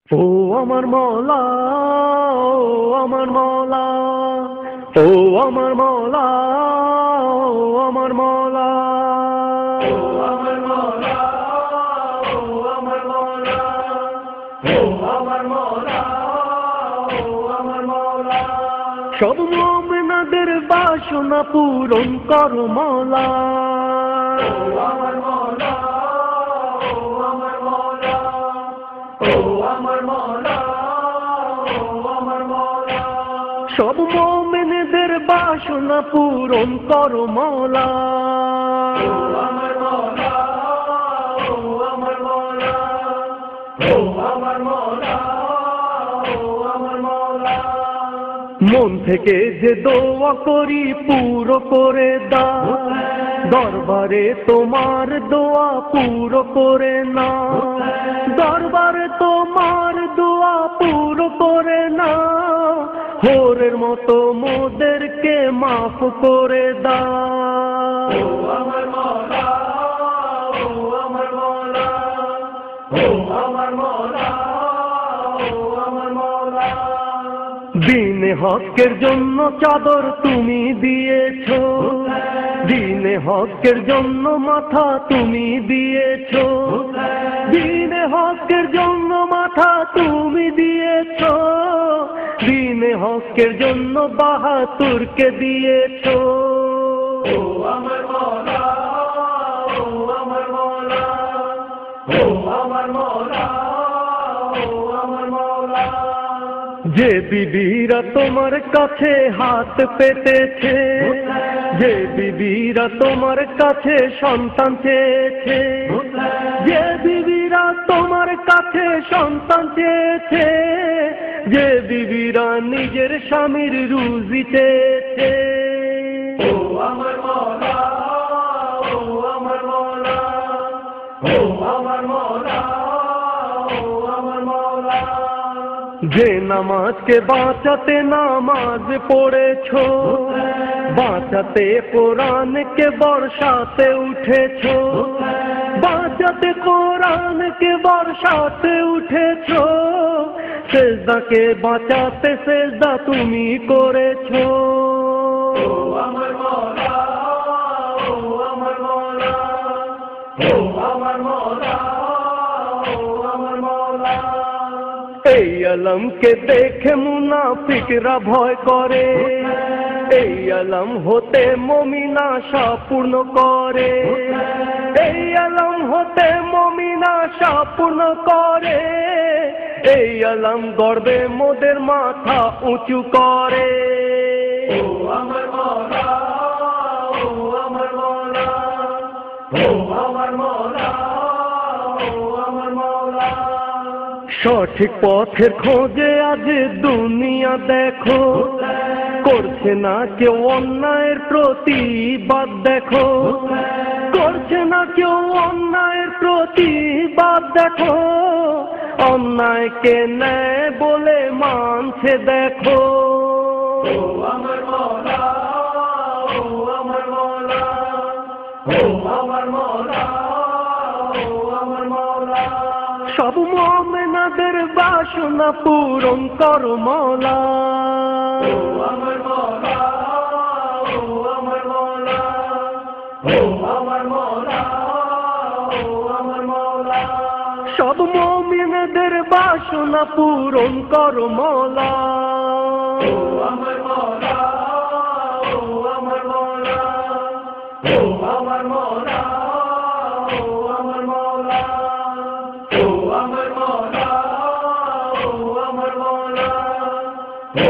ও আমার মওলা, ও আমার মওলা, ও আমার মওলা, ও আমার মওলা, ও আমার মওলা, ও আমার মওলা, ও আমার মওলা, ও আমার মওলা। সব মুমিনদের বাসনা পূরণ করো মওলা, ও আমার মওলা, ও আমার মওলা, ও আমার মওলা, ও আমার মওলা। সব মুমিনদের বাসনা পূরণ করো মওলা, ও আমার মওলা, ও আমার মওলা, ও আমার মওলা, ও আমার মওলা। মন থেকে যে দোয়া করি পুরো করে দাও, দরবারে তোমার দোয়া পুরো করে না, দরবারে তোমার দোয়া পুরো করে না। হোরের মতো মোদেরকে মাফ করে দাও, ও আমার মওলা, ও আমার মওলা, ও আমার মওলা, ও আমার মওলা। দিনে হকের জন্য চাদর তুমি দিয়েছো, দিনে হকের জন্য মাথা তুমি দিয়েছো, দিনে হকের জন্য মাথা তুমি দিয়েছো, দিনে হকের জন্য বাহাদুরকে দিয়েছো। ও আমার মওলা, ও আমার মওলা, ও আমার মওলা, ও আমার মওলা। যে বিবিরা তোমার কাছে হাত পেতেছে, যে বিবিরা তোমার কাছে সন্তান চেয়েছে, যে বিবিরা তোমার কাছে সন্তান চেয়েছে, যে বিবিরা নিজের স্বামীর রুজি চেয়েছে। ও আমার মওলা, ও আমার মওলা, ও আমার মওলা, ও আমার মওলা। যে নামাজকে বাঁচাতে নামাজ পড়েছো, বাঁচাতে কোরআনকে বর্ষাতে উঠেছো, বাঁচাতে কোরআনকে বর্ষাতে উঠেছো, সেজদাকে বাঁচাতে সেজদা তুমি করেছো। ও আমার মওলা, ও আমার মওলা, ও আমার মওলা, ও আমার মওলা। এই আলমকে দেখে মুনাফিকরা ভয় করে, এই আলম হতে মুমিন আশা পূর্ণ করে, এই আলম হতে মুমিন আশা পূর্ণ করে, এই আলম গর্বে মোদের মাথা উঁচু করে। ও আমার মওলা, ও আমার মওলা, ও আমার মওলা, ও আমার মওলা। সঠিক পথের খোঁজে আজ দুনিয়া দেখো, করছে না কেউ অন্যায়ের প্রতিবাদ দেখো, করছে না কেউ অন্যায়ের প্রতিবাদ দেখো, অন্যায়কে ন্যায় বলে মানছে দেখো। ও আমার মওলা, ও আমার মওলা, ও আমার মওলা, ও আমার মওলা। সব মুমিনদের বাসনা পূরণ করো মওলা, ও আমার মওলা, ও আমার মওলা, ও আমার মওলা, ও আমার মওলা। সব মুমিনদের বাসনা পূরণ করো মওলা, ও আমার মওলা, ও আমার মওলা, ও আমার মওলা, ও আমার মওলা, ও আমার মওলা, ও আমার মওলা, ও